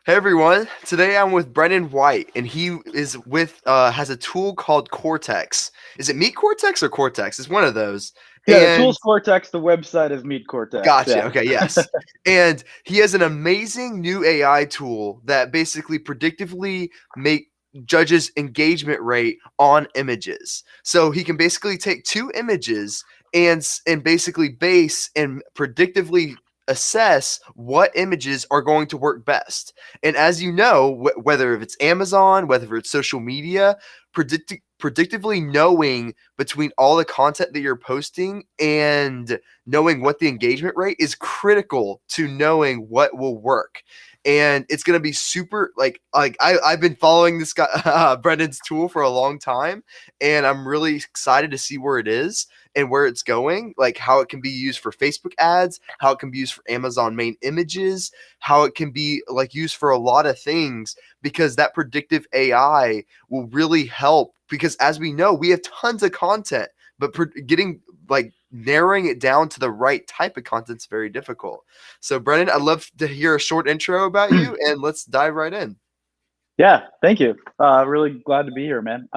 Hey everyone, today I'm with Brennan White, and he is with has a tool called Cortex. Is it Meet Cortex or Cortex? It's one of those. Yeah, the tool's And Cortex, the website is Meet Cortex. gotcha. Yeah. Okay, yes. And he has an amazing new AI tool that basically predictively make judges engagement rate on images. So he can basically take two images and basically base and predictively assess what images are going to work best. And as you know, whether it's Amazon, whether it's social media, predictively knowing between all the content that you're posting and knowing what the engagement rate is critical to knowing what will work. And it's gonna be super I've been following this guy Brendan's tool for a long time, and I'm really excited to see where it is and where it's going, like how it can be used for Facebook ads, how it can be used for Amazon main images, how it can be like used for a lot of things, because that predictive AI will really help, because as we know, we have tons of content, but getting like narrowing it down to the right type of content is very difficult. So, Brennan, I'd love to hear a short intro about you, and let's dive right in. Yeah, thank you. Really glad to be here, man.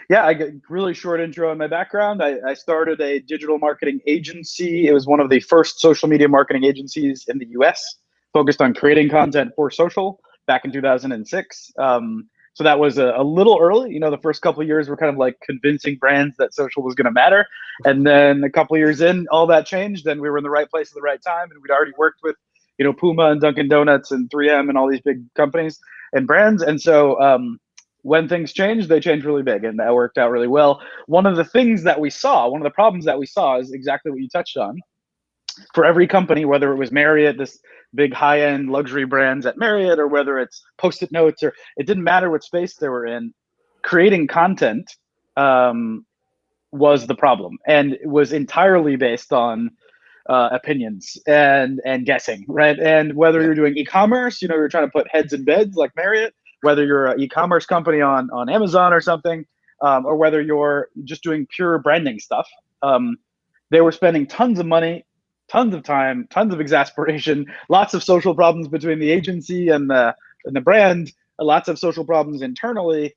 Yeah, I get really short intro on my background. I started a digital marketing agency. It was one of the first social media marketing agencies in the US, focused on creating content for social back in 2006. So that was a little early. The first couple of years were kind of like convincing brands that social was going to matter. And then a couple of years in, all that changed, and we were in the right place at the right time. And we'd already worked with, Puma and Dunkin' Donuts and 3M and all these big companies and brands. And so when things change, they change really big, and that worked out really well. One of the things that we saw, one of the problems that we saw is exactly what you touched on. For every company, whether it was Marriott, this big high-end luxury brands at Marriott, or whether it's Post-it notes, or it didn't matter what space they were in, creating content was the problem, and it was entirely based on opinions and guessing, right? And whether Yeah. you're doing e-commerce, you're trying to put heads in beds like Marriott, whether you're an e-commerce company on Amazon or something, or whether you're just doing pure branding stuff, they were spending tons of money, tons of time, tons of exasperation, lots of social problems between the agency and the brand, lots of social problems internally.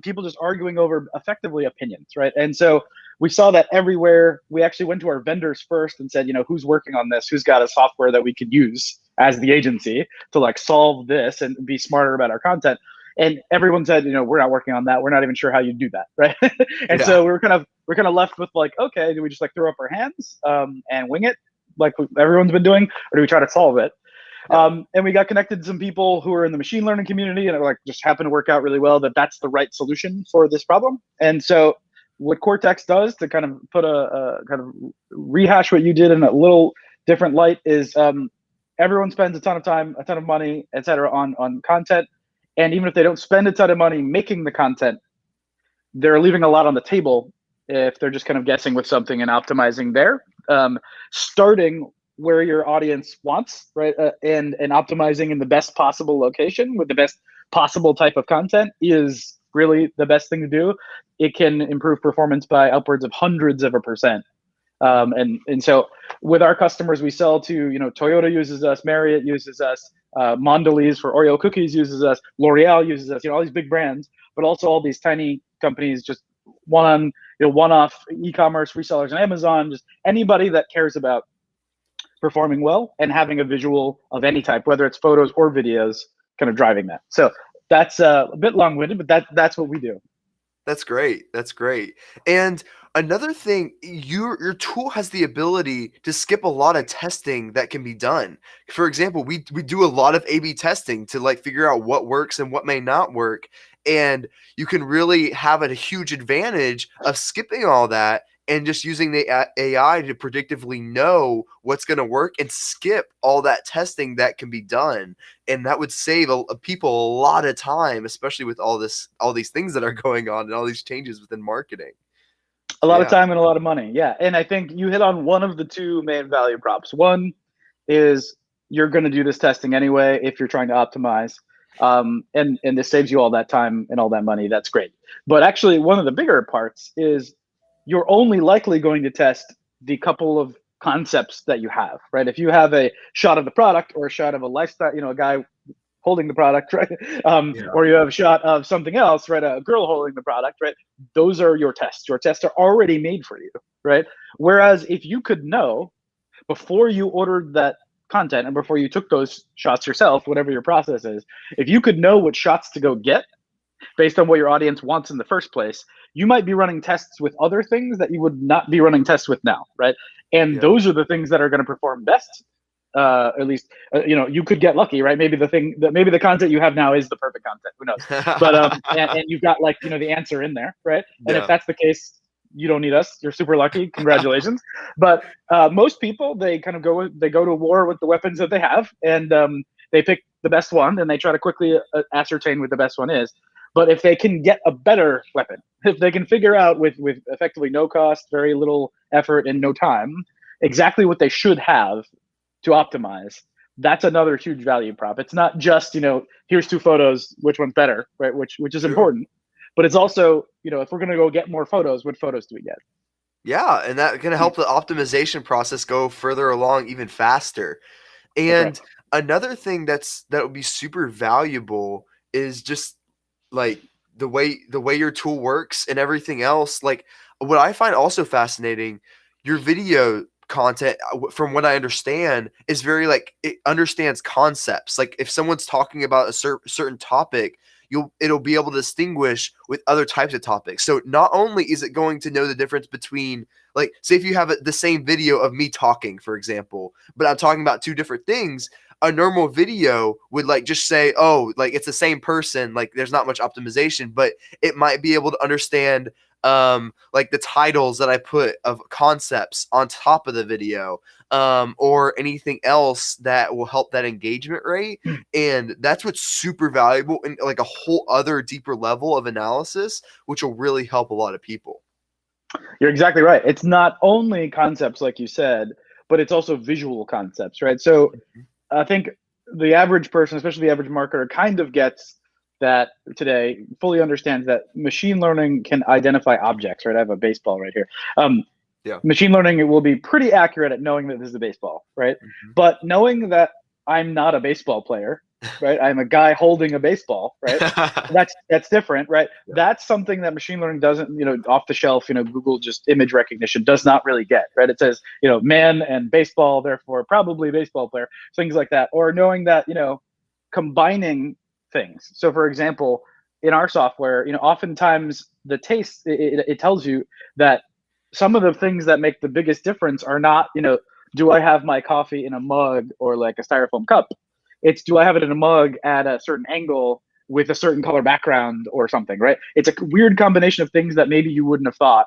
People just arguing over effectively opinions, right? And so we saw that everywhere. We actually went to our vendors first and said, who's working on this? Who's got a software that we could use as the agency to like solve this and be smarter about our content? And everyone said, we're not working on that. We're not even sure how you do that, right? And Yeah. so we're kind of left with like, okay, do we just like throw up our hands and wing it like everyone's been doing, or do we try to solve it? Yeah. And we got connected to some people who are in the machine learning community, and it like just happened to work out really well that that's the right solution for this problem. And so what Cortex does to kind of put a kind of rehash what you did in a little different light is everyone spends a ton of time, a ton of money, et cetera, on content. And even if they don't spend a ton of money making the content, they're leaving a lot on the table if they're just kind of guessing with something and optimizing there. Starting where your audience wants, right? And optimizing in the best possible location with the best possible type of content is really the best thing to do. It can improve performance by upwards of hundreds of a percent. And so with our customers, we sell to, Toyota uses us, Marriott uses us, Mondelez for Oreo cookies uses us, L'Oreal uses us, all these big brands, but also all these tiny companies, just one-off e-commerce resellers on Amazon, just anybody that cares about performing well and having a visual of any type, whether it's photos or videos, kind of driving that. So that's a bit long-winded, but that's what we do. That's great. That's great. And another thing, your tool has the ability to skip a lot of testing that can be done. For example, we do a lot of A/B testing to like figure out what works and what may not work. And you can really have a huge advantage of skipping all that and just using the AI to predictively know what's going to work and skip all that testing that can be done, and that would save people a lot of time, especially with all these things that are going on and all these changes within marketing. A lot of Yeah. time and a lot of money. Yeah. And I think you hit on one of the two main value props. One is you're going to do this testing anyway if you're trying to optimize. And this saves you all that time and all that money. That's great. But actually, one of the bigger parts is you're only likely going to test the couple of concepts that you have, right? If you have a shot of the product or a shot of a lifestyle, a guy holding the product, right? Yeah. Or you have a shot of something else, right? A girl holding the product, right? Those are your tests. Your tests are already made for you, right? Whereas if you could know before you ordered that content and before you took those shots yourself, whatever your process is, if you could know what shots to go get based on what your audience wants in the first place, you might be running tests with other things that you would not be running tests with now, right? And Yeah. those are the things that are going to perform best. At least, you could get lucky, right? Maybe maybe the content you have now is the perfect content. Who knows? But and you've got like the answer in there, right? And if Yeah. that's the case, you don't need us. You're super lucky. Congratulations. But most people, they kind of go to war with the weapons that they have, and they pick the best one, and they try to quickly ascertain what the best one is. But if they can get a better weapon, if they can figure out with effectively no cost, very little effort, and no time, exactly what they should have to optimize, that's another huge value prop. It's not just, here's two photos, which one's better, right? Which is True. important. But it's also, if we're going to go get more photos, what photos do we get? Yeah, and that can help the optimization process go further along even faster. That's right. And another thing that would be super valuable is just like the way your tool works and everything else. Like what I find also fascinating, your video content, from what I understand, is very like it understands concepts. Like if someone's talking about a certain topic, it'll be able to distinguish with other types of topics. So not only is it going to know the difference between, like, say if you have the same video of me talking, for example, but I'm talking about two different things, a normal video would like just say, oh, like it's the same person, like there's not much optimization, but it might be able to understand like the titles that I put of concepts on top of the video, or anything else that will help that engagement rate. And that's what's super valuable and like a whole other deeper level of analysis, which will really help a lot of people. You're exactly right. It's not only concepts, like you said, but it's also visual concepts, right? So I think the average person, especially the average marketer, kind of gets that today, fully understands that machine learning can identify objects, right? I have a baseball right here. Yeah. Machine learning, it will be pretty accurate at knowing that this is a baseball, right? Mhm. But knowing that I'm not a baseball player, right? I'm a guy holding a baseball, right? That's different, right? Yeah. That's something that machine learning doesn't, off the shelf, Google just image recognition does not really get, right? It says, man and baseball, therefore probably baseball player, things like that. Or knowing that, combining things. So for example, in our software, oftentimes the taste, it tells you that some of the things that make the biggest difference are not, do I have my coffee in a mug or like a styrofoam cup? It's, do I have it in a mug at a certain angle with a certain color background or something, right? It's a weird combination of things that maybe you wouldn't have thought.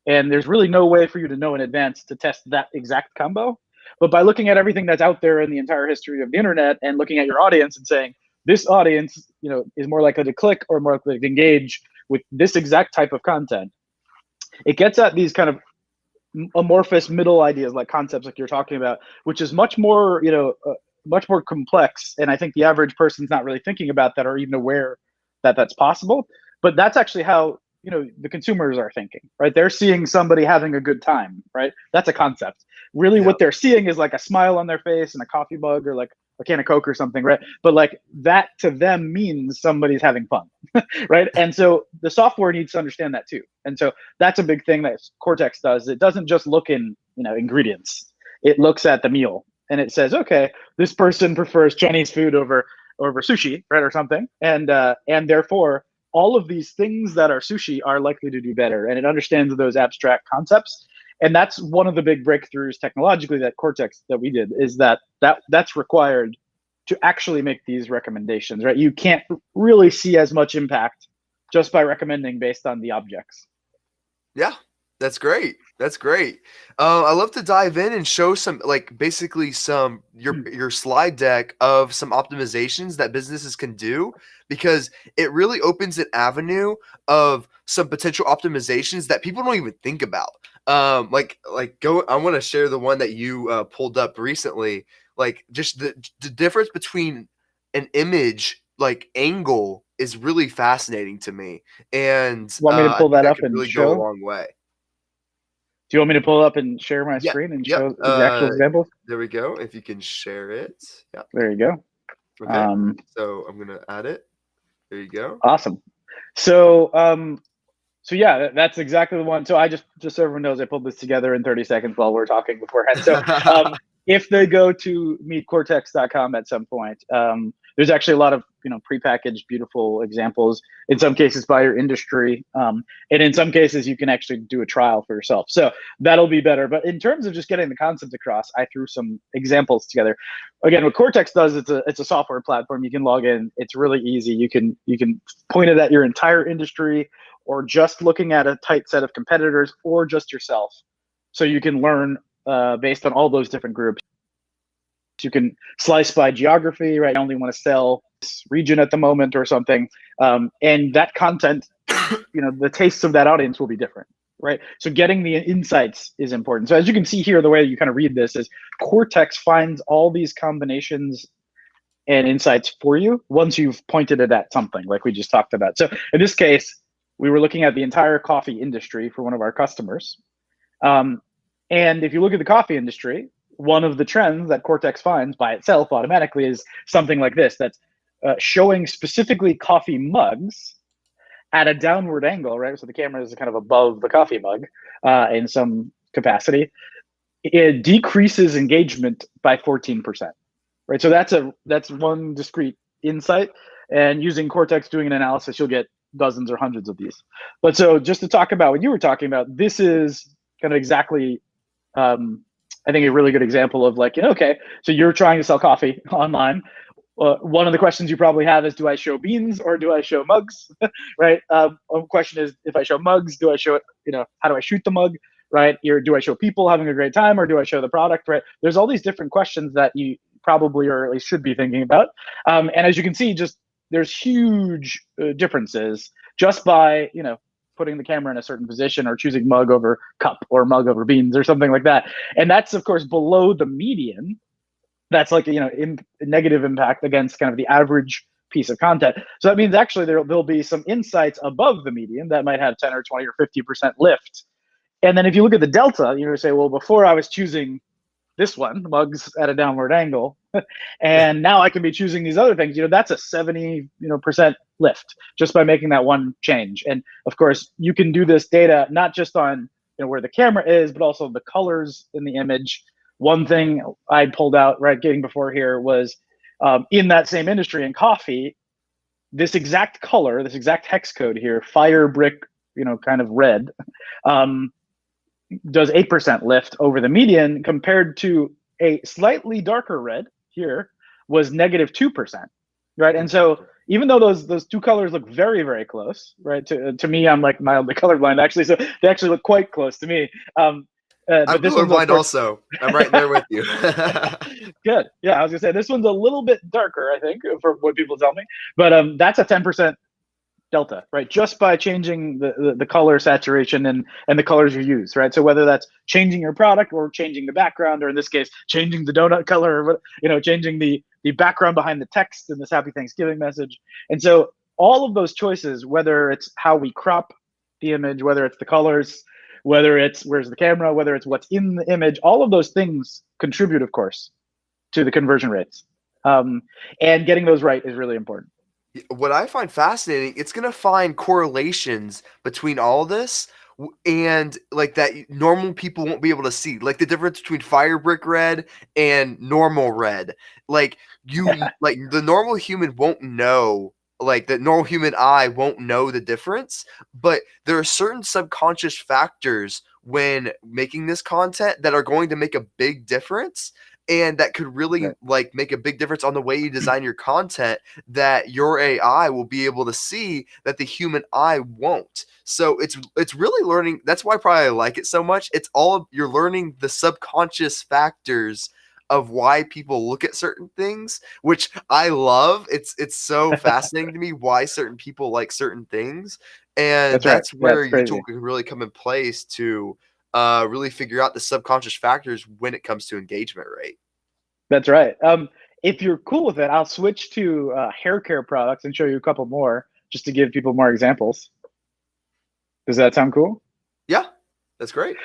And there's really no way for you to know in advance to test that exact combo. But by looking at everything that's out there in the entire history of the internet and looking at your audience and saying, this audience, is more likely to click or more likely to engage with this exact type of content, it gets at these kind of amorphous middle ideas, like concepts like you're talking about, which is much more, much more complex. And I think the average person's not really thinking about that or even aware that that's possible. But that's actually how, the consumers are thinking, right? They're seeing somebody having a good time, right? That's a concept. Really, Yeah. what they're seeing is like a smile on their face and a coffee mug or like a can of Coke or something, right? But like that to them means somebody's having fun, right? And so the software needs to understand that too. And so that's a big thing that Cortex does. It doesn't just look in, ingredients. It looks at the meal and it says, okay, this person prefers Chinese food over sushi, right, or something, and therefore all of these things that are sushi are likely to do better. And it understands those abstract concepts. And that's one of the big breakthroughs technologically that Cortex that we did, is that's required to actually make these recommendations, right? You can't really see as much impact just by recommending based on the objects. Yeah, that's great. That's great. I love to dive in and show some, like, basically some your slide deck of some optimizations that businesses can do, because it really opens an avenue of some potential optimizations that people don't even think about. Like go. I want to share the one that you pulled up recently. Like just the difference between an image like angle is really fascinating to me, and Want me to I pull think that that up could and really go a show? long way. Do you want me to pull up and share my Yeah. screen and Yep. show the actual examples? There we go. If you can share it. Yeah. There you go. Okay. So I'm gonna add it. There you go. Awesome. So so yeah, that's exactly the one. So I just so everyone knows, I pulled this together in 30 seconds while we are talking beforehand. So if they go to meetcortex.com at some point, there's actually a lot of prepackaged, beautiful examples. In some cases by your industry, and in some cases you can actually do a trial for yourself. So that'll be better. But in terms of just getting the concept across, I threw some examples together. Again, what Cortex does, it's a software platform. You can log in. It's really easy. You can point it at your entire industry, or just looking at a tight set of competitors, or just yourself. So you can learn based on all those different groups. You can slice by geography, right? I only want to sell this region at the moment or something. And that content, the tastes of that audience will be different, right? So getting the insights is important. So as you can see here, the way you kind of read this is Cortex finds all these combinations and insights for you once you've pointed it at something like we just talked about. So in this case, we were looking at the entire coffee industry for one of our customers. And if you look at the coffee industry, one of the trends that Cortex finds by itself automatically is something like this, that's showing specifically coffee mugs at a downward angle, right? So the camera is kind of above the coffee mug in some capacity. It decreases engagement by 14%, right? So that's one discrete insight. And using Cortex doing an analysis, you'll get dozens or hundreds of these. But so just to talk about what you were talking about, this is kind of exactly, I think, a really good example of like, okay, so you're trying to sell coffee online. One of the questions you probably have is, do I show beans or do I show mugs, right? One question is, if I show mugs, do I show it, how do I shoot the mug, right? Do I show people having a great time or do I show the product, right? There's all these different questions that you probably, or at least should be thinking about. And as you can see, just there's huge differences just by, putting the camera in a certain position or choosing mug over cup or mug over beans or something like that. And that's, of course, below the median. That's like, negative impact against kind of the average piece of content. So that means actually there'll be some insights above the median that might have 10 or 20 or 50% lift. And then if you look at the delta, say, well, before I was choosing this one, mugs at a downward angle, and now I can be choosing these other things, that's a 70 percent lift just by making that one change. And of course, you can do this data not just on where the camera is, but also the colors in the image. One thing I pulled out getting before here was in that same industry in coffee, this exact color, this exact hex code here, fire brick, kind of red, does 8% lift over the median, compared to a slightly darker red here was negative 2%, right? And so even though those two colors look very, very close, right? To me, I'm like mildly colorblind actually, so they actually look quite close to me. I'm colorblind also. I'm right there with you. Good. Yeah, I was gonna say this one's a little bit darker, I think, for what people tell me, but that's a 10% delta, right? Just by changing the color saturation and the colors you use, right? So whether that's changing your product or changing the background, or in this case, changing the donut color, or changing the background behind the text in this Happy Thanksgiving message. And so all of those choices, whether it's how we crop the image, whether it's the colors, whether it's where's the camera, whether it's what's in the image, all of those things contribute, of course, to the conversion rates. And getting those right is really important. What I find fascinating, it's going to find correlations between all this and like that normal people won't be able to see, like the difference between fire brick red and normal red. Like like the normal human won't know, like the normal human eye won't know the difference, but there are certain subconscious factors when making this content that are going to make a big difference. And that could really like make a big difference on the way you design your content, that your AI will be able to see that the human eye won't. So it's really learning. That's why probably I like it so much. It's all you're learning the subconscious factors of why people look at certain things, which I love. It's so fascinating to me why certain people like certain things. And that's where your tool can really come in place to really figure out the subconscious factors when it comes to engagement rate. That's right. If you're cool with it, I'll switch to hair care products and show you a couple more just to give people more examples. Does that sound cool? Yeah, that's great.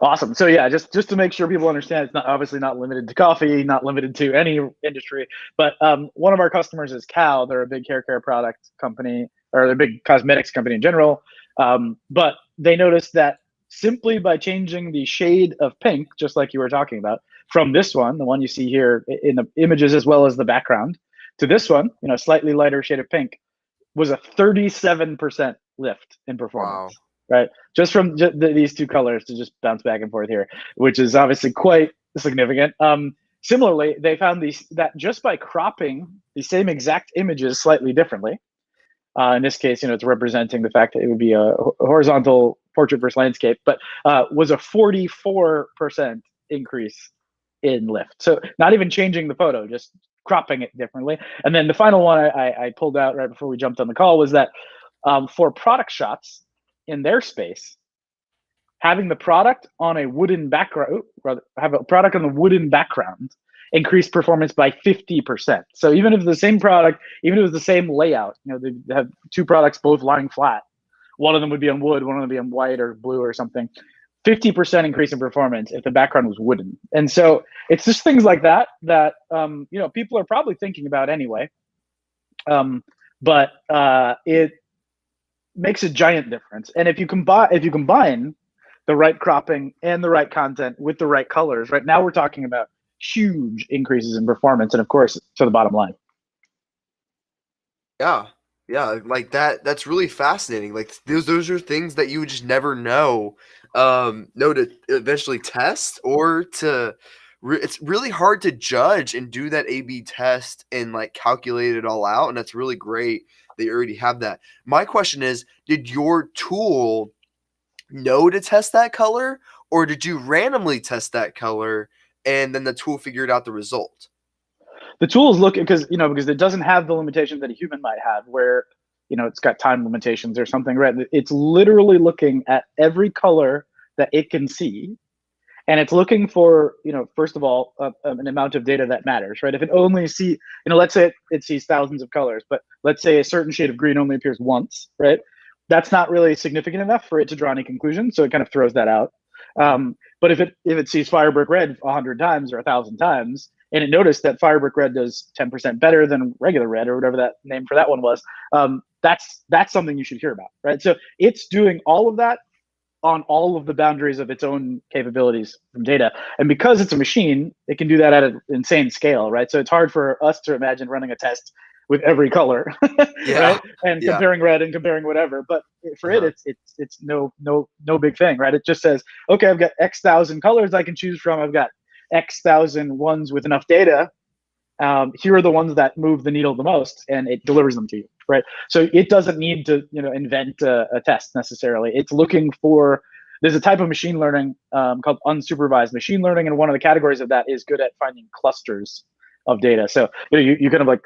Awesome. So yeah, just to make sure people understand, it's not obviously not limited to coffee, not limited to any industry. But one of our customers is Cal. They're a big hair care product company, or they're a big cosmetics company in general. But they noticed that simply by changing the shade of pink, just like you were talking about, from this one, the one you see here in the images as well as the background, to this one, slightly lighter shade of pink, was a 37% lift in Wow. performance, right? Just from these two colors to just bounce back and forth here, which is obviously quite significant. Similarly, they found that just by cropping the same exact images slightly differently, in this case, it's representing the fact that it would be a horizontal portrait versus landscape, but was a 44% increase in lift. So not even changing the photo, just cropping it differently. And then the final one I pulled out right before we jumped on the call was that for product shots in their space, having the product on a wooden background, rather have a product on a wooden background, increased performance by 50%. So even if it's the same product, even if it was the same layout, they have two products both lying flat, one of them would be on wood, one of them would be on white or blue or something. 50% increase in performance if the background was wooden. And so it's just things like that people are probably thinking about anyway. But it makes a giant difference. And if you combine the right cropping and the right content with the right colors, right now we're talking about huge increases in performance, and of course to the bottom line. Yeah. Yeah, like that's really fascinating. Like those are things that you would just never know to eventually test or to it's really hard to judge and do that A/B test and like calculate it all out, and that's really great that you already have that. My question is, did your tool know to test that color, or did you randomly test that color and then the tool figured out the result? The tool is looking because it doesn't have the limitations that a human might have, where it's got time limitations or something, right? It's literally looking at every color that it can see, and it's looking for first of all an amount of data that matters, right? If it only let's say it sees thousands of colors, but let's say a certain shade of green only appears once, right? That's not really significant enough for it to draw any conclusions, so it kind of throws that out. But if it sees firebrick red 100 times or 1,000 times, and it noticed that firebrick red does 10% better than regular red or whatever that name for that one was, that's something you should hear about, right? So it's doing all of that on all of the boundaries of its own capabilities from data. And because it's a machine, it can do that at an insane scale, right? So it's hard for us to imagine running a test with every color, Yeah. right? And Yeah. comparing red and comparing whatever. But for Uh-huh. it's no big thing, right? It just says, okay, I've got X thousand colors I can choose from. I've got X thousand ones with enough data. Here are the ones that move the needle the most, and it delivers them to you, right? So it doesn't need to invent a test necessarily. It's looking for, there's a type of machine learning called unsupervised machine learning, and one of the categories of that is good at finding clusters of data. So you kind of like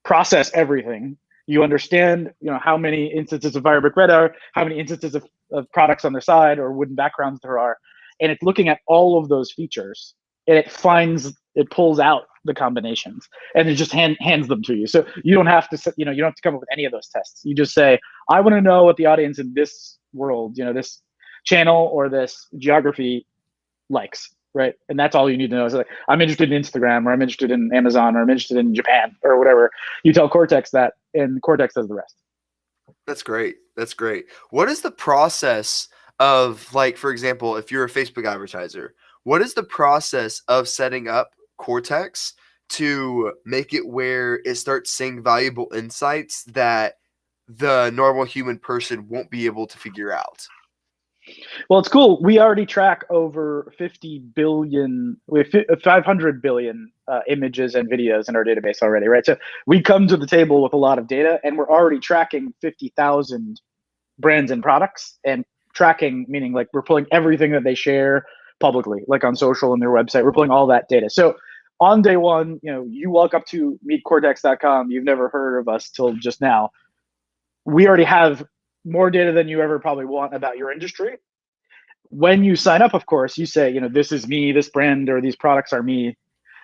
process everything. You understand how many instances of firebrick red are, how many instances of products on their side or wooden backgrounds there are, and it's looking at all of those features, and it pulls out the combinations and it just hands them to you. So you don't have to you don't have to come up with any of those tests. You just say, I want to know what the audience in this world, this channel or this geography likes, right? And that's all you need to know. Is like, I'm interested in Instagram, or I'm interested in Amazon, or I'm interested in Japan, or whatever. You tell Cortex that, and Cortex does the rest. That's great. That's great. What is the process of, like, for example, if you're a Facebook advertiser, what is the process of setting up Cortex to make it where it starts seeing valuable insights that the normal human person won't be able to figure out? Well, it's cool. We already track over 50 billion, we have 500 billion images and videos in our database already, right? So we come to the table with a lot of data, and we're already tracking 50,000 brands and products. And tracking meaning like we're pulling everything that they share publicly, like on social and their website. We're pulling all that data. So on day one, you walk up to meetcortex.com. You've never heard of us till just now. We already have more data than you ever probably want about your industry. When you sign up, of course, you say, this is me, this brand or these products are me.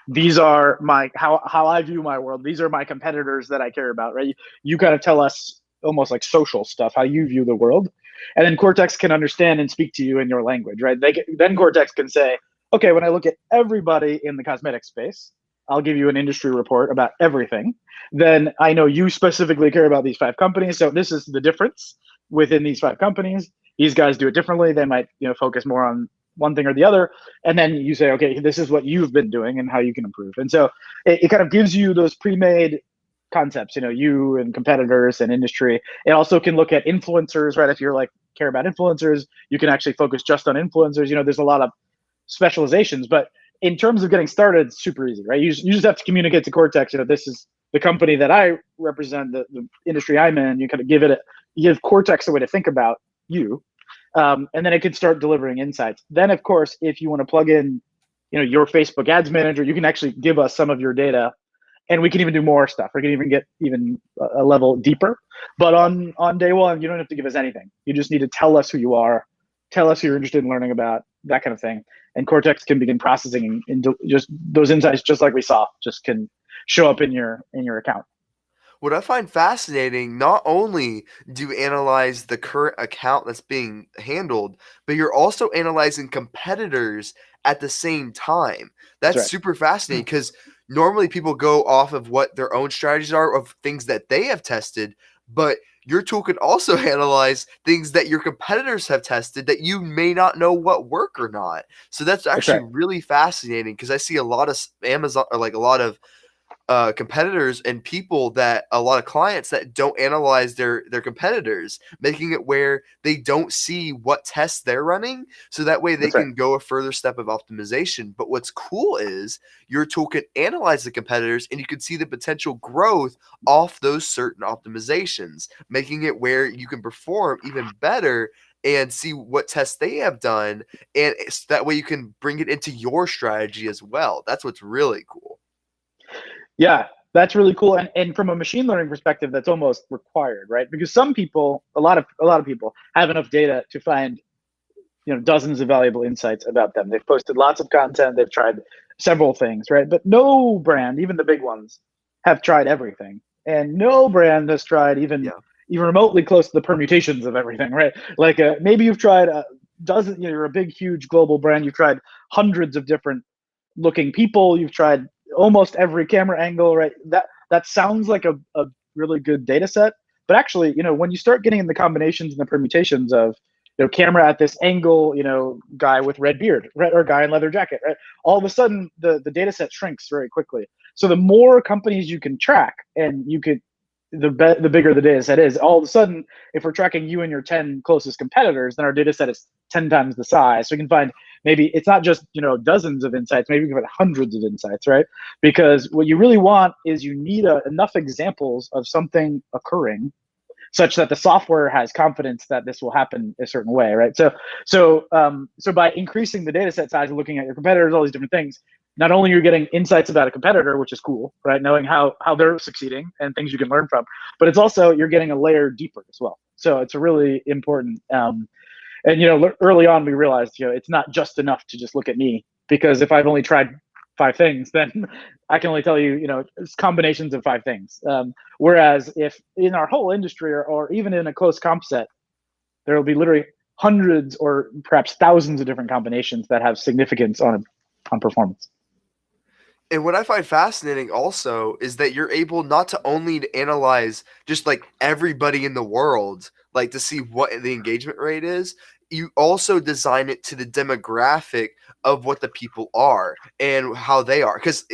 These are my how I view my world. These are my competitors that I care about, right? You kind of tell us almost like social stuff, how you view the world. And then Cortex can understand and speak to you in your language, right? Then Cortex can say, okay, when I look at everybody in the cosmetic space, I'll give you an industry report about everything. Then I know you specifically care about these 5 companies. So this is the difference within these 5 companies. These guys do it differently. They might, focus more on one thing or the other. And then you say, okay, this is what you've been doing and how you can improve. And so it kind of gives you those pre-made concepts, you and competitors and industry. It also can look at influencers, right? If you're like care about influencers, you can actually focus just on influencers. There's a lot of specializations, but in terms of getting started, it's super easy, right? You just have to communicate to Cortex, this is the company that I represent, the industry I'm in. You kind of you give Cortex a way to think about you, and then it can start delivering insights. Then, of course, if you want to plug in, your Facebook Ads Manager, you can actually give us some of your data, and we can even do more stuff. We can even get even a level deeper. But on day one, you don't have to give us anything. You just need to tell us who you are, tell us who you're interested in learning about, that kind of thing. And Cortex can begin processing just those insights, just like we saw, just can show up in your account. What I find fascinating, not only do you analyze the current account that's being handled, but you're also analyzing competitors at the same time. That's right. super fascinating because normally people go off of what their own strategies are of things that they have tested, but your tool can also analyze things that your competitors have tested that you may not know what work or not. So that's actually right. really fascinating because I see a lot of Amazon or like a lot of competitors and a lot of clients that don't analyze their competitors, making it where they don't see what tests they're running, so that way they That's right. can go a further step of optimization. But what's cool is your tool can analyze the competitors and you can see the potential growth off those certain optimizations, making it where you can perform even better and see what tests they have done, and that way you can bring it into your strategy as well. That's what's really cool. Yeah, that's really cool. And from a machine learning perspective, that's almost required, right? Because some people, a lot of people have enough data to find, dozens of valuable insights about them. They've posted lots of content. They've tried several things, right? But no brand, even the big ones, have tried everything. And no brand has tried even remotely close to the permutations of everything, right? Like maybe you've tried a dozen, you're a big, huge global brand. You've tried hundreds of different looking people. You've tried almost every camera angle, right? That sounds like a really good data set. But actually, when you start getting in the combinations and the permutations of, camera at this angle, guy with red beard, right, or guy in leather jacket, right? All of a sudden, the data set shrinks very quickly. So the more companies you can track, and the bigger the data set is. All of a sudden, if we're tracking you and your 10 closest competitors, then our data set is 10 times the size. So we can find maybe it's not just dozens of insights, maybe we can find hundreds of insights, right? Because what you really want is you need enough examples of something occurring such that the software has confidence that this will happen a certain way, right? So by increasing the data set size and looking at your competitors, all these different things, not only you're getting insights about a competitor, which is cool, right? Knowing how they're succeeding and things you can learn from, but it's also you're getting a layer deeper as well. So it's a really important. And early on we realized it's not just enough to just look at me, because if I've only tried 5 things, then I can only tell you, it's combinations of 5 things. Whereas if in our whole industry or even in a close comp set, there will be literally hundreds or perhaps thousands of different combinations that have significance on performance. And what I find fascinating also is that you're able not to only to analyze just like everybody in the world, like to see what the engagement rate is, you also design it to the demographic of what the people are and how they are. Because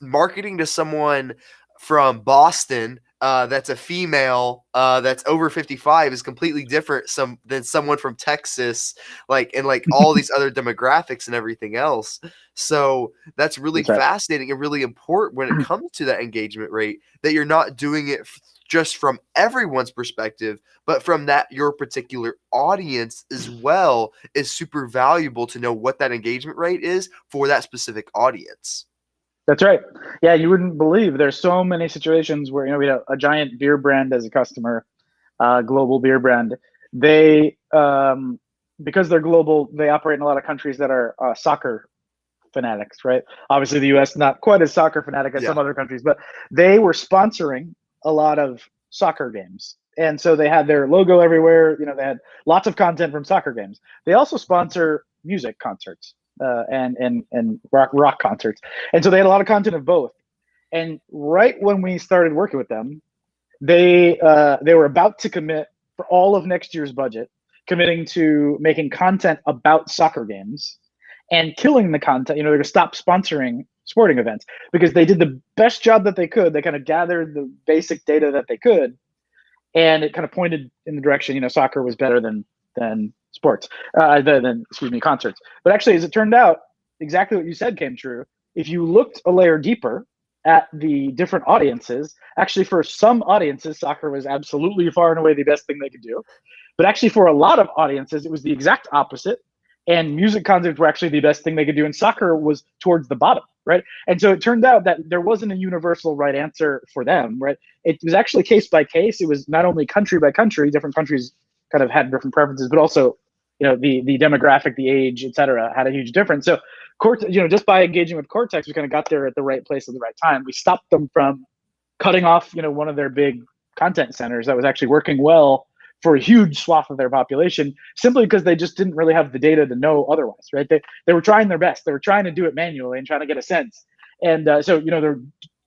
marketing to someone from Boston that's a female that's over 55 is completely different than someone from Texas, and all these other demographics and everything else. So that's really That's right. fascinating and really important when it comes to that engagement rate, that you're not doing it just from everyone's perspective, but from that your particular audience as well is super valuable to know what that engagement rate is for that specific audience. That's right. Yeah, you wouldn't believe there's so many situations where we have a giant beer brand as a customer, global beer brand. They because they're global, they operate in a lot of countries that are soccer fanatics, right? Obviously, the U.S. not quite as soccer fanatic as some other countries, but they were sponsoring a lot of soccer games And so they had their logo everywhere. They had lots of content from soccer games. They also sponsor music concerts and rock concerts. And so they had a lot of content of both. And right when we started working with them, they were about to commit for all of next year's budget, committing to making content about soccer games and killing the content. They're going to stop sponsoring sporting events because they did the best job that they could. They kind of gathered the basic data that they could, and it kind of pointed in the direction, soccer was better than sports, than concerts. But actually, as it turned out, exactly what you said came true. If you looked a layer deeper at the different audiences, actually for some audiences, soccer was absolutely far and away the best thing they could do. But actually for a lot of audiences, it was the exact opposite. And music concerts were actually the best thing they could do. And soccer was towards the bottom, right? And so it turned out that there wasn't a universal right answer for them, right? It was actually case by case. It was not only country by country, different countries kind of had different preferences, but also, the demographic, the age, et cetera, had a huge difference. So just by engaging with Cortex, we kind of got there at the right place at the right time. We stopped them from cutting off, one of their big content centers that was actually working well for a huge swath of their population, simply because they just didn't really have the data to know otherwise, right? They were trying their best. They were trying to do it manually and trying to get a sense. And so,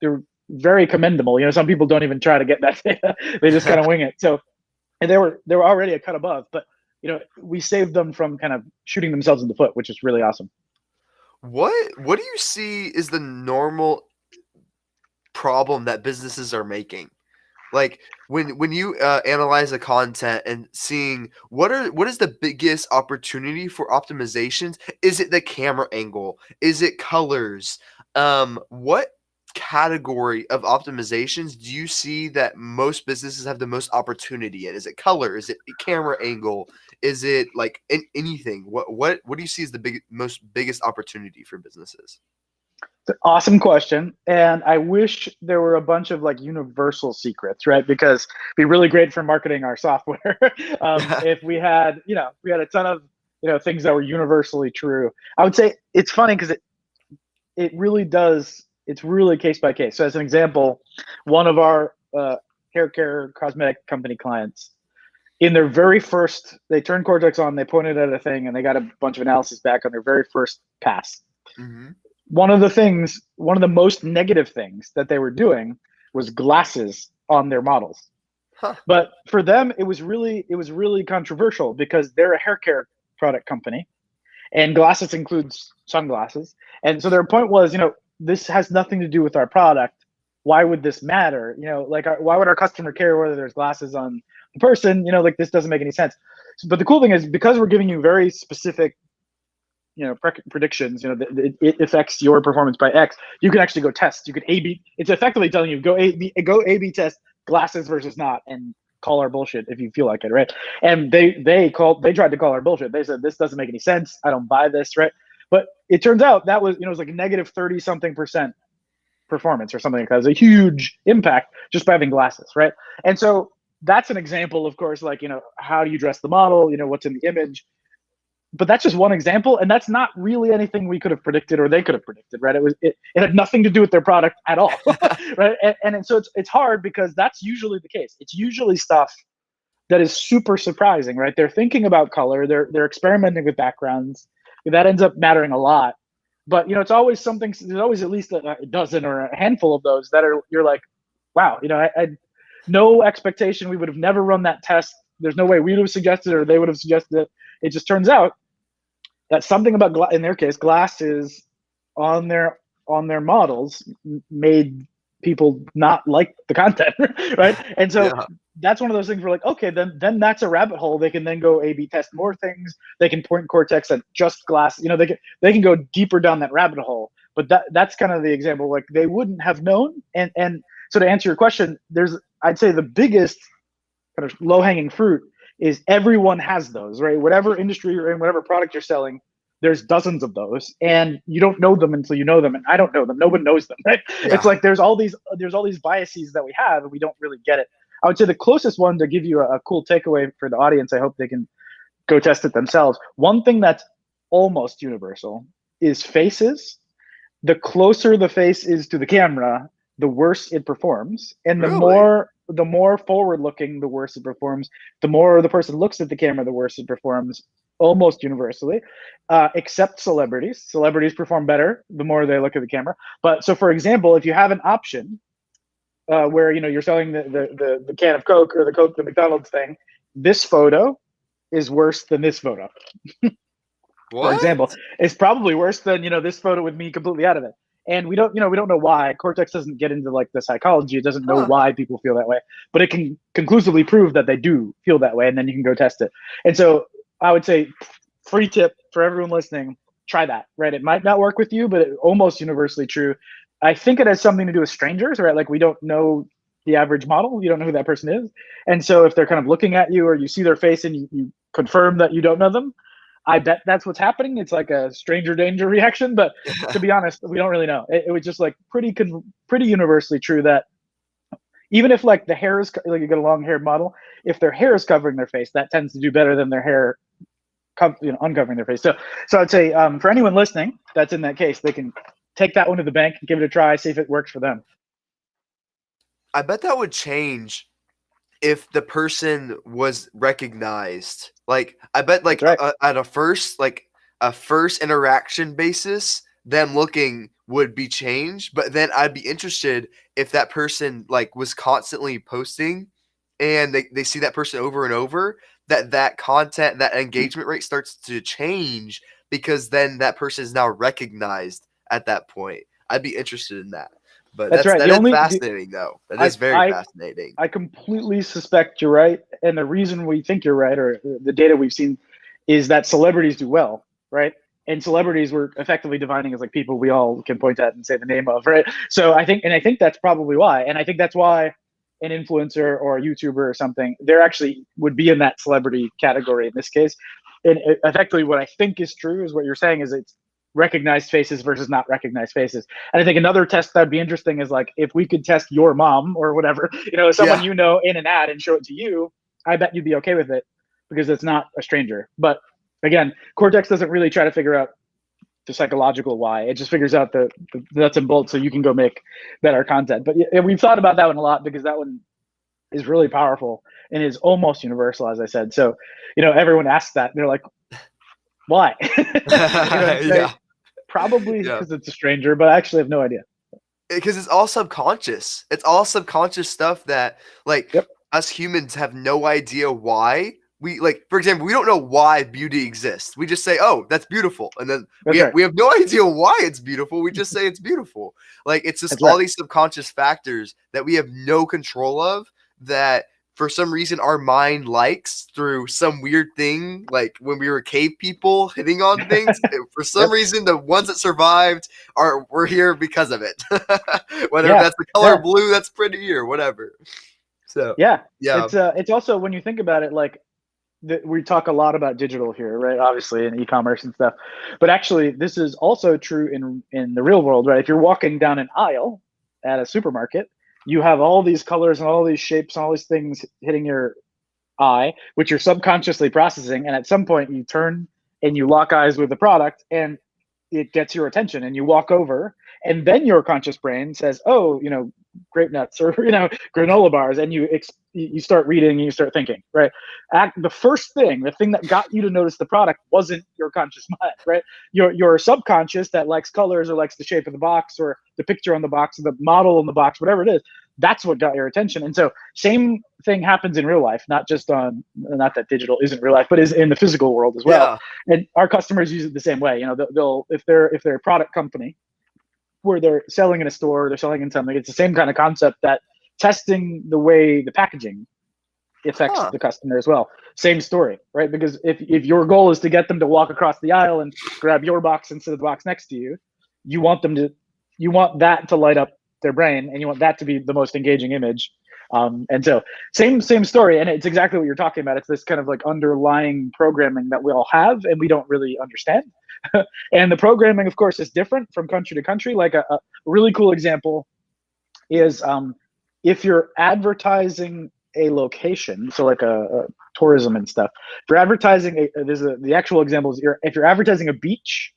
they're very commendable. Some people don't even try to get that data. They just kind of wing it. So, and they were already a cut above, but we saved them from kind of shooting themselves in the foot, which is really awesome. What do you see is the normal problem that businesses are making? Like when you analyze the content and seeing what is the biggest opportunity for optimizations? Is it the camera angle? Is it colors? What category of optimizations do you see that most businesses have the most opportunity in? Is it color? Is it camera angle? Is it like anything? What do you see as the biggest opportunity for businesses? It's an awesome question. And I wish there were a bunch of like universal secrets, right? Because it'd be really great for marketing our software. If we had a ton of, things that were universally true. I would say it's funny because it really does. It's really case by case. So as an example, one of our hair care cosmetic company clients, in their very first, they turned Cortex on, they pointed at a thing, and they got a bunch of analysis back on their very first pass. Mm-hmm. One of the most negative things that they were doing was glasses on their models. Huh. But for them, it was really controversial because they're a hair care product company, and glasses includes sunglasses. And so their point was, this has nothing to do with our product. Why would this matter? Why would our customer care whether there's glasses on the person? This doesn't make any sense. But the cool thing is, because we're giving you very specific predictions, it affects your performance by X. You can actually go test. You could A/B. It's effectively telling you go A/B test glasses versus not, and call our bullshit if you feel like it, right? And they tried to call our bullshit. They said this doesn't make any sense. I don't buy this, right? But it turns out that was it was like negative 30-something% performance or something like that. It was a huge impact just by having glasses, right? And so that's an example, of course, like how do you dress the model? What's in the image. But that's just one example, and that's not really anything we could have predicted or they could have predicted, right? It had nothing to do with their product at all, right? And so it's hard because that's usually the case. It's usually stuff that is super surprising, right? They're thinking about color, they're experimenting with backgrounds. That ends up mattering a lot. But it's always something. There's always at least a dozen or a handful of those that you're like, wow, I had no expectation. We would have never run that test. There's no way we would have suggested it or they would have suggested it. It just turns out that something about in their case, glasses on their models made people not like the content, right? And so that's one of those things where like, okay, then that's a rabbit hole. They can then go A/B test more things. They can point Cortex at just glass. They can go deeper down that rabbit hole. But that's kind of the example. Like they wouldn't have known. And so to answer your question, I'd say the biggest kind of low hanging fruit is everyone has those, right? Whatever industry you're in, whatever product you're selling, there's dozens of those, and you don't know them until you know them. And I don't know them. No one knows them, right? Yeah. It's like there's all these biases that we have, and we don't really get it. I would say the closest one to give you a cool takeaway for the audience, I hope they can go test it themselves. One thing that's almost universal is faces. The closer the face is to the camera, the worse it performs, and the more the more forward looking, the worse it performs. The more the person looks at the camera, the worse it performs, almost universally, except celebrities. Celebrities perform better the more they look at the camera. But so, for example, if you have an option where you're selling the can of Coke or the McDonald's thing, this photo is worse than this photo. For What? example, it's probably worse than this photo with me completely out of it. And we don't know why. Cortex doesn't get into like the psychology. It doesn't know Huh. why people feel that way, but it can conclusively prove that they do feel that way, and then you can go test it. And so I would say, free tip for everyone listening: try that. Right? It might not work with you, but it's almost universally true. I think it has something to do with strangers, right? Like we don't know the average model. You don't know who that person is, and so if they're kind of looking at you, or you see their face and you confirm that you don't know them, I bet that's what's happening. It's like a stranger danger reaction, but to be honest, we don't really know. It was just like pretty universally true that even if like the hair is like you get a long haired model, if their hair is covering their face, that tends to do better than their hair, uncovering their face. So I'd say for anyone listening that's in that case, they can take that one to the bank, give it a try, see if it works for them. I bet that would change if the person was recognized. Like, I bet like That's right. at a first interaction basis, them looking would be changed. But then I'd be interested if that person like was constantly posting and they see that person over and over, that content, that engagement rate starts to change because then that person is now recognized at that point. I'd be interested in that. But That's right. that is fascinating, though. That is very fascinating. I completely suspect you're right. And the reason we think you're right, or the data we've seen, is that celebrities do well, right? And celebrities we're effectively defining as like people we all can point at and say the name of, right? So I think that's probably why. And I think that's why an influencer or a YouTuber or something, they're actually would be in that celebrity category in this case. And effectively what I think is true is what you're saying is it's recognized faces versus not recognized faces. And I think another test that'd be interesting is like if we could test your mom or whatever, someone in an ad and show it to you, I bet you'd be okay with it because it's not a stranger. But again, Cortex doesn't really try to figure out the psychological why. It just figures out the nuts and bolts so you can go make better content. But yeah, we've thought about that one a lot because that one is really powerful and is almost universal, as I said. So, everyone asks that. They're like, why? Yeah. Probably because it's a stranger, but I actually have no idea. Because it's all subconscious. It's all subconscious stuff that, like, us humans have no idea why. We, like, for example, we don't know why beauty exists. We just say, oh, that's beautiful. And then we have no idea why it's beautiful. We just say it's beautiful. Like, it's just all these subconscious factors that we have no control of that for some reason our mind likes through some weird thing, like when we were cave people hitting on things. For some reason, the ones that survived we're here because of it. Whether that's the color blue that's pretty or whatever. So yeah. It's also, when you think about it, like we talk a lot about digital here, right? Obviously in e-commerce and stuff, but actually this is also true in the real world, right? If you're walking down an aisle at a supermarket, you have all these colors and all these shapes and all these things hitting your eye, which you're subconsciously processing. And at some point you turn and you lock eyes with the product and it gets your attention and you walk over, and then your conscious brain says, oh, grape nuts or, granola bars. And you start reading and you start thinking, right? The thing that got you to notice the product wasn't your conscious mind, right? Your subconscious that likes colors or likes the shape of the box or the picture on the box or the model on the box, whatever it is, that's what got your attention. And so same thing happens in real life, not that digital isn't real life, but is in the physical world as well. Yeah. And our customers use it the same way. They'll if they're a product company where they're selling in a store, they're selling in something, it's the same kind of concept, that testing the way the packaging affects the customer as well. Same story, right? Because if your goal is to get them to walk across the aisle and grab your box instead of the box next to you, you want that to light up their brain, and you want that to be the most engaging image. And so same story. And it's exactly what you're talking about. It's this kind of like underlying programming that we all have and we don't really understand. And the programming, of course, is different from country to country. Like a really cool example is if you're advertising a location, so like a tourism and stuff, if you're advertising the actual example is if you're advertising a beach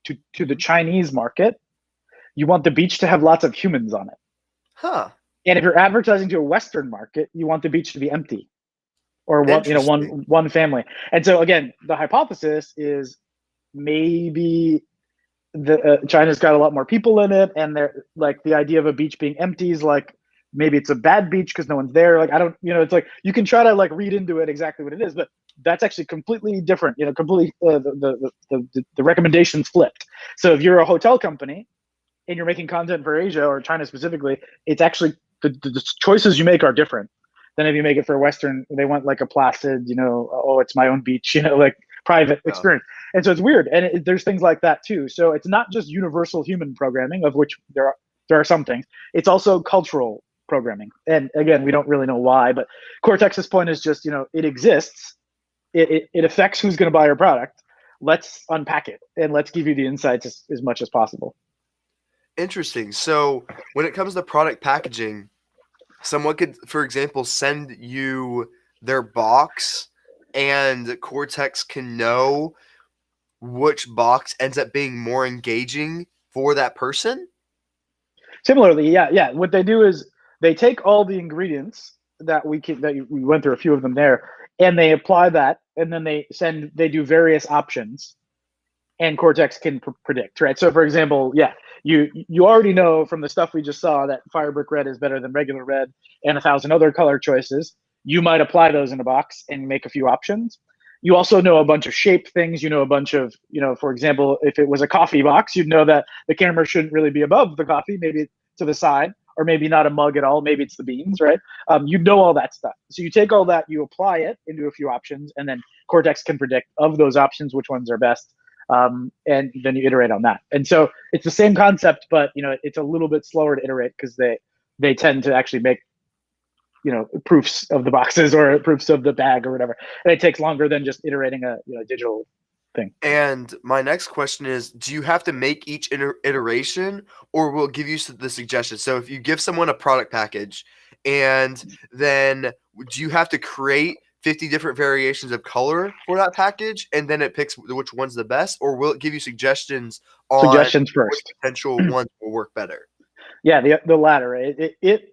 to the Chinese market, you want the beach to have lots of humans on it. Huh. And if you're advertising to a Western market, you want the beach to be empty, or Interesting. one family. And so again, the hypothesis is maybe China's got a lot more people in it, and they're like, the idea of a beach being empty is like, maybe it's a bad beach because no one's there. Like, I don't, it's like you can try to like read into it exactly what it is, but that's actually completely different. Completely the recommendations flipped. So if you're a hotel company and you're making content for Asia or China specifically, it's actually the choices you make are different than if you make it for Western. They want like a placid, oh, it's my own beach, like private Yeah. experience. And so it's weird. And there's things like that too. So it's not just universal human programming, of which there are some things. It's also cultural programming. And again, we don't really know why, but Cortex's point is just, it exists. It affects who's going to buy your product. Let's unpack it and let's give you the insights as much as possible. Interesting. So when it comes to product packaging, someone could, for example, send you their box, and Cortex can know which box ends up being more engaging for that person. Similarly, yeah. What they do is they take all the ingredients that we went through a few of them there, and they apply that, and then they do various options, and Cortex can predict, right? So for example, you already know from the stuff we just saw that Firebrick Red is better than regular red and 1,000 other color choices. You might apply those in a box and make a few options. You also know a bunch of shape things. You know a bunch of, for example, if it was a coffee box, you'd know that the camera shouldn't really be above the coffee, maybe to the side, or maybe not a mug at all. Maybe it's the beans, right? You know all that stuff. So you take all that, you apply it into a few options, and then Cortex can predict of those options which ones are best. And then you iterate on that. And so it's the same concept, but it's a little bit slower to iterate because they tend to actually make proofs of the boxes or proofs of the bag or whatever, and it takes longer than just iterating a digital thing. And my next question is, do you have to make each iteration, or will it give you the suggestions? So if you give someone a product package, and then do you have to create 50 different variations of color for that package, and then it picks which one's the best, or will it give you suggestions on Suggestions which first. potential ones will work better? Yeah, the latter. It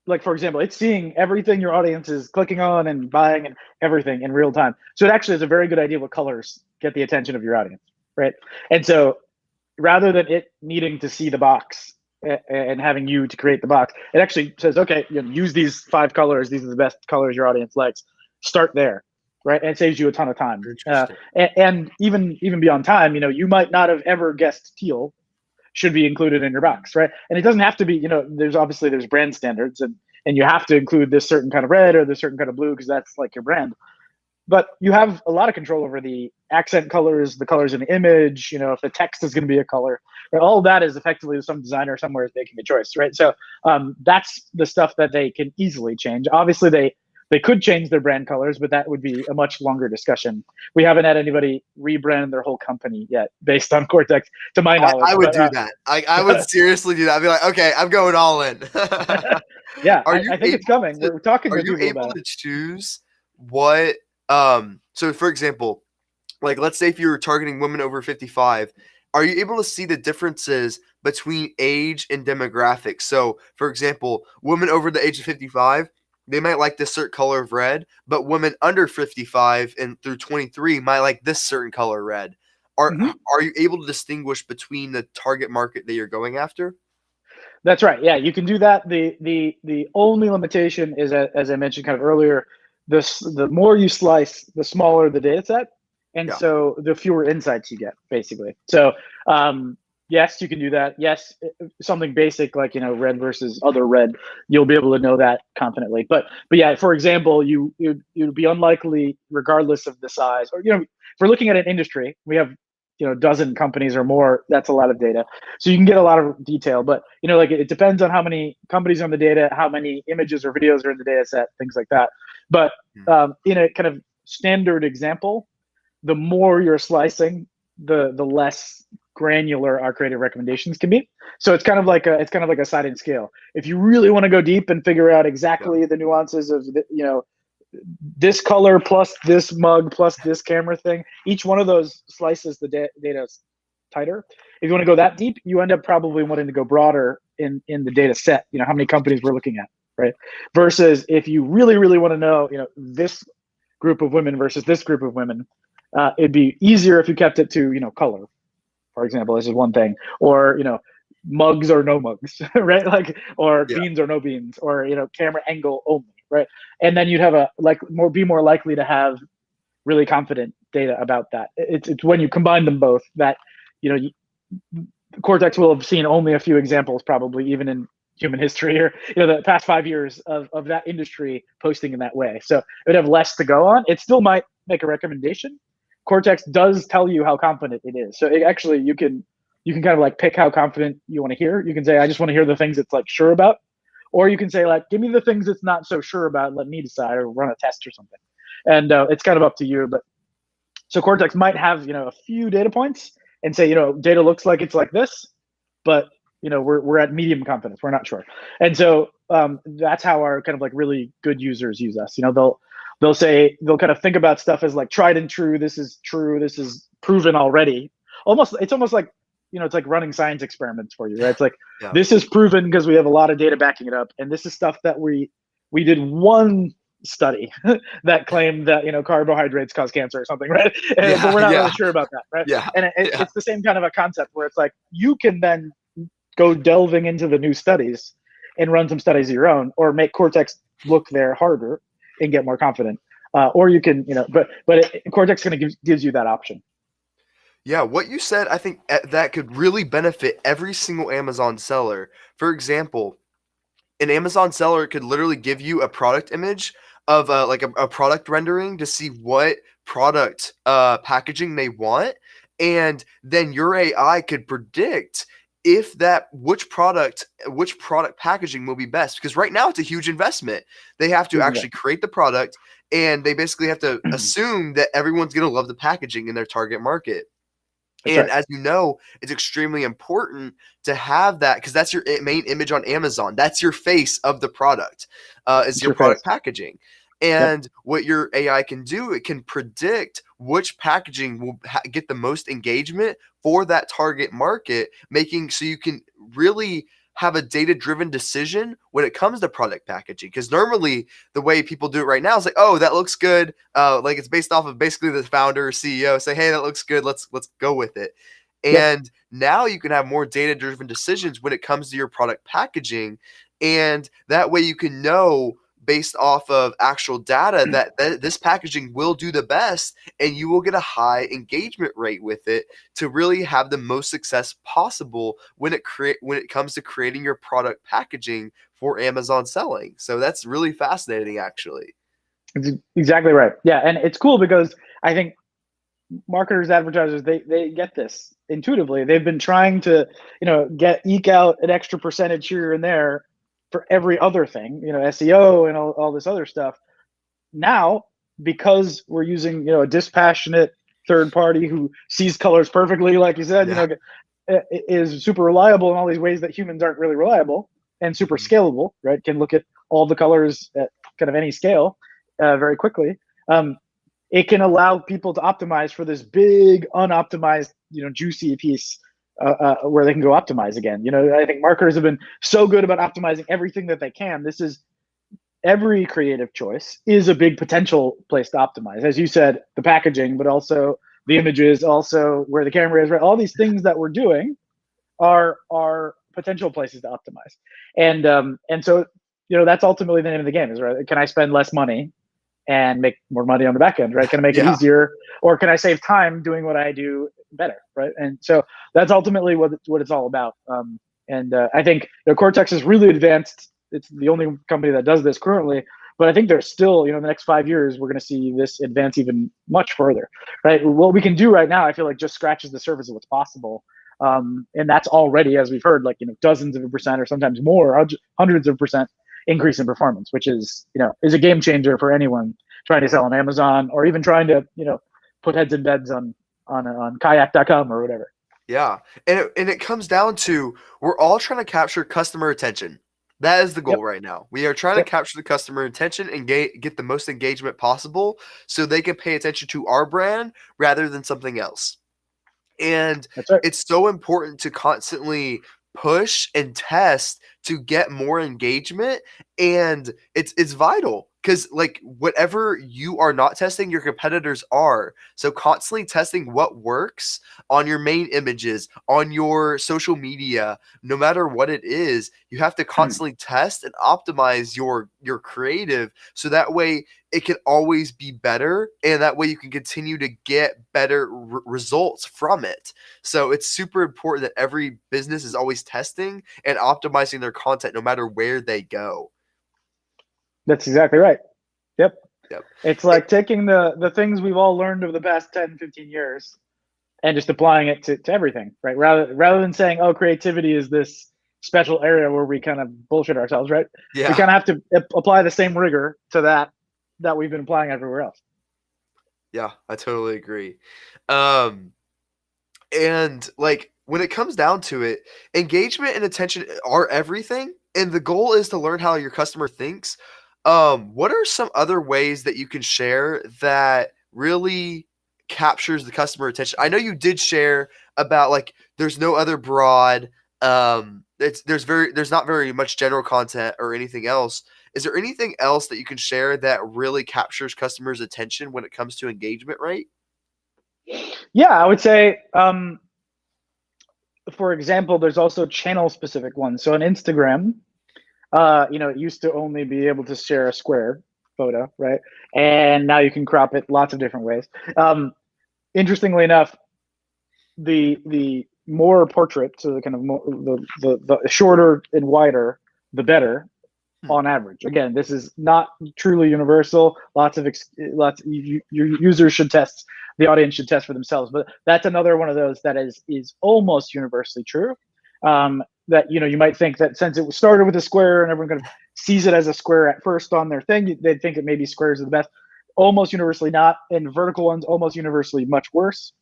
like, for example, it's seeing everything your audience is clicking on and buying and everything in real time. So it actually is a very good idea what colors get the attention of your audience, right? And so rather than it needing to see the box and having you to create the box, it actually says, okay, use these 5 colors. These are the best colors your audience likes. Start there, right? And it saves you a ton of time. And even beyond time, you might not have ever guessed teal should be included in your box, right? And it doesn't have to be, there's brand standards, and you have to include this certain kind of red or this certain kind of blue because that's like your brand. But you have a lot of control over the accent colors, the colors in the image, if the text is going to be a color. Right? All of that is effectively some designer somewhere is making a choice, right? So that's the stuff that they can easily change. Obviously, they could change their brand colors, but that would be a much longer discussion. We haven't had anybody rebrand their whole company yet based on Cortex, to my knowledge. I would do that. I would seriously do that. I'd be like, okay, I'm going all in. Yeah, I think it's coming. We're talking to people about it. Are you able to choose what? So for example, like let's say if you were targeting women over 55, are you able to see the differences between age and demographics? So for example, women over the age of 55, they might like this certain color of red, but women under 55 and through 23 might like this certain color red. Are you able to distinguish between the target market that you're going after? That's right. Yeah, you can do that. The only limitation is, as I mentioned kind of earlier, the more you slice, the smaller the data set, and so the fewer insights you get, basically. So yes, you can do that. Yes, something basic like red versus other red, you'll be able to know that confidently. But yeah, for example, you'd be unlikely, regardless of the size, or if we're looking at an industry, we have dozen companies or more. That's a lot of data, so you can get a lot of detail. But like it depends on how many companies are on the data, how many images or videos are in the data set, things like that. But in a kind of standard example, the more you're slicing, the less granular our creative recommendations can be. So it's kind of like a sliding scale. If you really want to go deep and figure out exactly the nuances of this color plus this mug plus this camera thing, each one of those slices the data tighter. If you want to go that deep, you end up probably wanting to go broader in the data set, how many companies we're looking at, right? Versus if you really, really want to know, this group of women versus this group of women, it'd be easier if you kept it to, color, for example. This is one thing. Or, mugs or no mugs, right? Like, or Yeah. beans or no beans, or, camera angle only, right? And then you'd have be more likely to have really confident data about that. It's when you combine them both that, Cortex will have seen only a few examples, probably even in human history, or the past 5 years of that industry posting in that way. So it would have less to go on. It still might make a recommendation. Cortex does tell you how confident it is. So actually, you can kind of like pick how confident you want to hear. You can say, I just want to hear the things it's like sure about, or you can say like, give me the things it's not so sure about. Let me decide, or run a test or something. And it's kind of up to you. But so Cortex might have a few data points and say, data looks like it's like this, but we're at medium confidence. We're not sure. And so that's how our kind of like really good users use us. They'll say, they'll kind of think about stuff as like tried and true. This is true. This is proven already. It's almost like, it's like running science experiments for you, right? It's like, Yeah. this is proven because we have a lot of data backing it up. And this is stuff that we did one study that claimed that carbohydrates cause cancer or something, right? But we're not really sure about that, right? Yeah. And it's the same kind of a concept where it's like, you can then go delving into the new studies and run some studies of your own, or make Cortex look there harder and get more confident, or you can Cortex kind of gives you that option. Yeah, what you said, I think that could really benefit every single Amazon seller. For example, an Amazon seller could literally give you a product image of like a product rendering to see what product packaging they want, and then your AI could predict if which product packaging will be best, because right now it's a huge investment. They have to actually create the product, and they basically have to assume that everyone's going to love the packaging in their target market. That's And right. as you know, it's extremely important to have that, because that's your main image on Amazon. That's your face of the product, is It's your your face. product packaging. Yep. And what your AI can do, it can predict which packaging will get the most engagement for that target market, making so you can really have a data-driven decision when it comes to product packaging. Because normally the way people do it right now is like, oh, that looks good. Like it's based off of basically the founder or CEO say, hey, that looks good. Let's go with it. Yep. And now you can have more data-driven decisions when it comes to your product packaging. And that way you can know based off of actual data that this packaging will do the best, and you will get a high engagement rate with it to really have the most success possible when it comes to creating your product packaging for Amazon selling. So that's really fascinating, actually. It's exactly right. Yeah, and it's cool because I think marketers, advertisers, they get this intuitively. They've been trying to eke out an extra percentage here and there for every other thing, SEO and all this other stuff. Now, because we're using a dispassionate third party who sees colors perfectly, like you said, Yeah. is super reliable in all these ways that humans aren't really reliable, and super scalable, right? Can look at all the colors at kind of any scale very quickly. It can allow people to optimize for this big unoptimized, juicy piece where they can go optimize again. I think marketers have been so good about optimizing everything that they can. This is every creative choice is a big potential place to optimize. As you said, the packaging, but also the images, also where the camera is, right? All these things that we're doing are potential places to optimize. And so, that's ultimately the name of the game is, right? Can I spend less money and make more money on the back end, right? Can I make it Yeah. easier, or can I save time doing what I do better, right? And so that's ultimately what it's all about. I think Cortex is really advanced. It's the only company that does this currently, but I think there's still, in the next 5 years, we're going to see this advance even much further, right? What we can do right now, I feel like just scratches the surface of what's possible. And that's already, as we've heard, like, dozens of percent or sometimes more, hundreds of percent increase in performance, which is a game changer for anyone trying to sell on Amazon, or even trying to put heads in beds on kayak.com or whatever. Yeah. And it comes down to, we're all trying to capture customer attention. That is the goal right now. We are trying to capture the customer attention and get the most engagement possible so they can pay attention to our brand rather than something else. And That's right. it's so important to constantly push and test to get more engagement, and it's vital because like whatever you are not testing, your competitors are. So constantly testing what works on your main images, on your social media, no matter what it is, you have to constantly test and optimize your creative so that way it can always be better, and that way you can continue to get better results from it. So it's super important that every business is always testing and optimizing their content no matter where they go. That's exactly right. Yep. Yep. It's like taking the things we've all learned over the past 10, 15 years and just applying it to everything, right? Rather than saying, oh, creativity is this special area where we kind of bullshit ourselves, right? We Yeah. kind of have to apply the same rigor to that we've been applying everywhere else. Yeah, I totally agree. Um, and like when it comes down to it, engagement and attention are everything. And the goal is to learn how your customer thinks. What are some other ways that you can share that really captures the customer attention? I know you did share about like there's no other broad there's not very much general content or anything else. Is there anything else that you can share that really captures customers' attention when it comes to engagement rate? Yeah, I would say, for example, there's also channel specific ones. So on Instagram, it used to only be able to share a square photo, right? And now you can crop it lots of different ways. Interestingly enough, the more portrait, so the kind of more, the shorter and wider, the better on average. Again, this is not truly universal. Your users should test. The audience should test for themselves. But that's another one of those that is almost universally true. That you might think that since it was started with a square and everyone kind of sees it as a square at first on their thing, they'd think it maybe squares are the best. Almost universally not, and vertical ones almost universally much worse.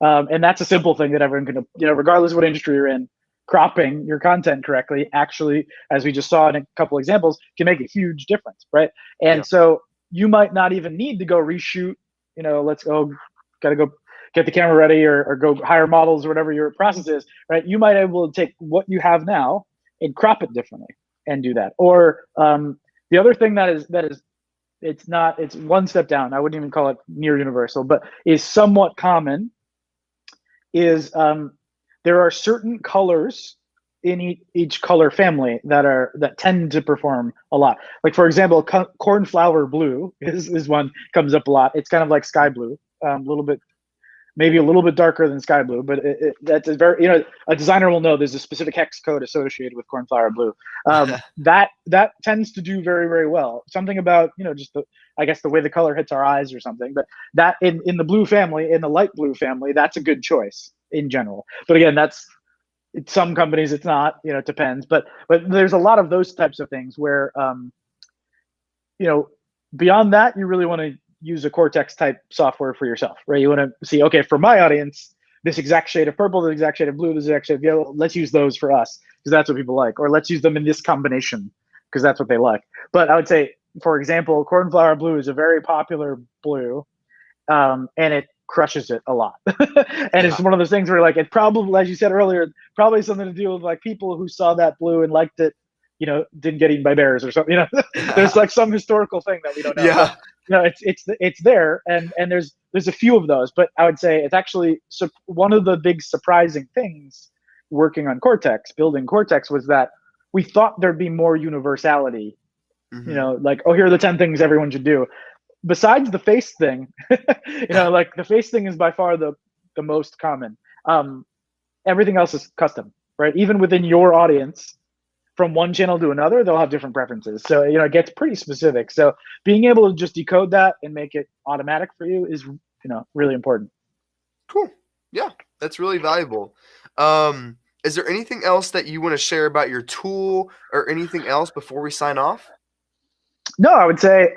And that's a simple thing that everyone can, regardless of what industry you're in, cropping your content correctly actually, as we just saw in a couple examples, can make a huge difference, right? And Yeah. so you might not even need to go reshoot, gotta go get the camera ready or go hire models or whatever your process is, right? You might be able to take what you have now and crop it differently and do that. Or the other thing that is it's one step down. I wouldn't even call it near universal, but is somewhat common is there are certain colors in each color family that tend to perform a lot. Like for example, cornflower blue is one comes up a lot. It's kind of like sky blue, maybe a little bit darker than sky blue, but that's a very, a designer will know there's a specific hex code associated with cornflower blue. That tends to do very, very well. Something about, just I guess the way the color hits our eyes or something, but that in the blue family, in the light blue family, that's a good choice in general. But again, some companies it's not, it depends, but there's a lot of those types of things where, beyond that, you really want to use a cortex type software for yourself, right? You want to see, okay, for my audience, this exact shade of purple, this exact shade of blue, this exact shade of yellow, let's use those for us because that's what people like, or let's use them in this combination because that's what they like. But I would say, for example, cornflower blue is a very popular blue, and it crushes it a lot. And it's one of those things where like, it probably, as you said earlier, probably something to do with like people who saw that blue and liked it, didn't get eaten by bears or something. There's like some historical thing that we don't know. Yeah. But, it's there, and there's a few of those. But I would say it's actually one of the big surprising things working on Cortex, building Cortex, was that we thought there'd be more universality. Like, oh, here are the 10 things everyone should do. Besides the face thing, like the face thing is by far the most common. Everything else is custom, right? Even within your audience, from one channel to another, they'll have different preferences. So, it gets pretty specific. So being able to just decode that and make it automatic for you is, really important. Cool. Yeah, that's really valuable. Is there anything else that you want to share about your tool or anything else before we sign off? No, I would say,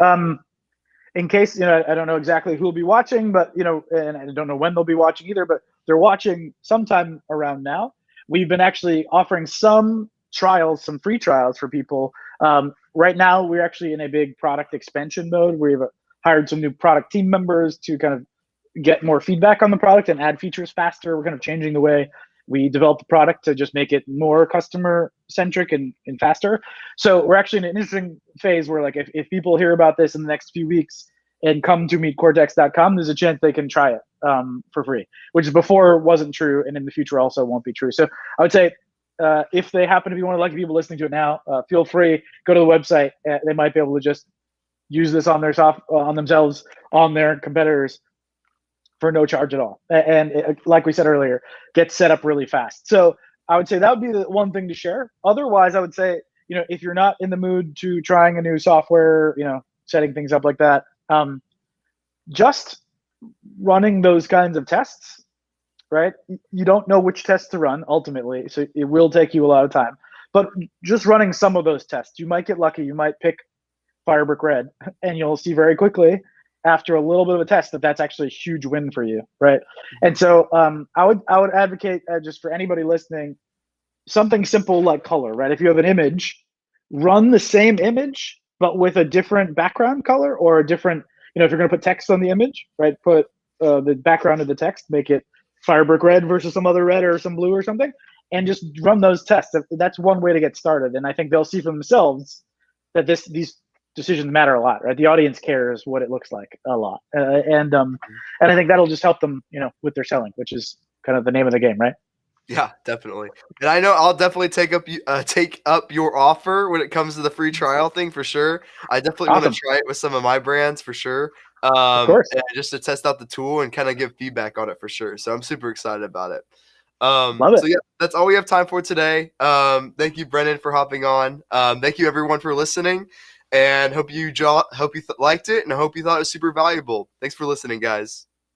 in case, I don't know exactly who will be watching, but, and I don't know when they'll be watching either, but they're watching sometime around now. We've been actually offering some free trials for people. Right now, we're actually in a big product expansion mode. We've hired some new product team members to kind of get more feedback on the product and add features faster. We're kind of changing the way We developed the product to just make it more customer centric and faster. So we're actually in an interesting phase where, like, if people hear about this in the next few weeks and come to meetcortex.com, there's a chance they can try it for free, which before wasn't true, and in the future also won't be true. So I would say, if they happen to be one of the lucky people listening to it now, feel free, go to the website. They might be able to just use this on their on themselves, on their competitors, for no charge at all. And like we said earlier, get set up really fast. So I would say that would be the one thing to share. Otherwise, I would say, if you're not in the mood to trying a new software, setting things up like that, just running those kinds of tests, right? You don't know which tests to run ultimately, so it will take you a lot of time. But just running some of those tests, you might get lucky. You might pick Firebrick Red, and you'll see very quickly after a little bit of a test that's actually a huge win for you, right? And so I would advocate, just for anybody listening, something simple like color, right? If you have an image, run the same image but with a different background color, or a different, if you're going to put text on the image, right? Put the background of the text, make it Firebrick Red versus some other red or some blue or something, and just run those tests. That's one way to get started, and I think they'll see for themselves that these decisions matter a lot, right? The audience cares what it looks like a lot, and I think that'll just help them, with their selling, which is kind of the name of the game, right? Yeah, definitely. And I know I'll definitely take up your offer when it comes to the free trial thing for sure. I definitely want to try it with some of my brands for sure. Of course. And just to test out the tool and kind of give feedback on it for sure. So I'm super excited about it. Love it. So yeah, that's all we have time for today. Thank you, Brennan, for hopping on. Thank you everyone for listening, and hope you liked it, and I hope you thought it was super valuable. Thanks for listening, guys.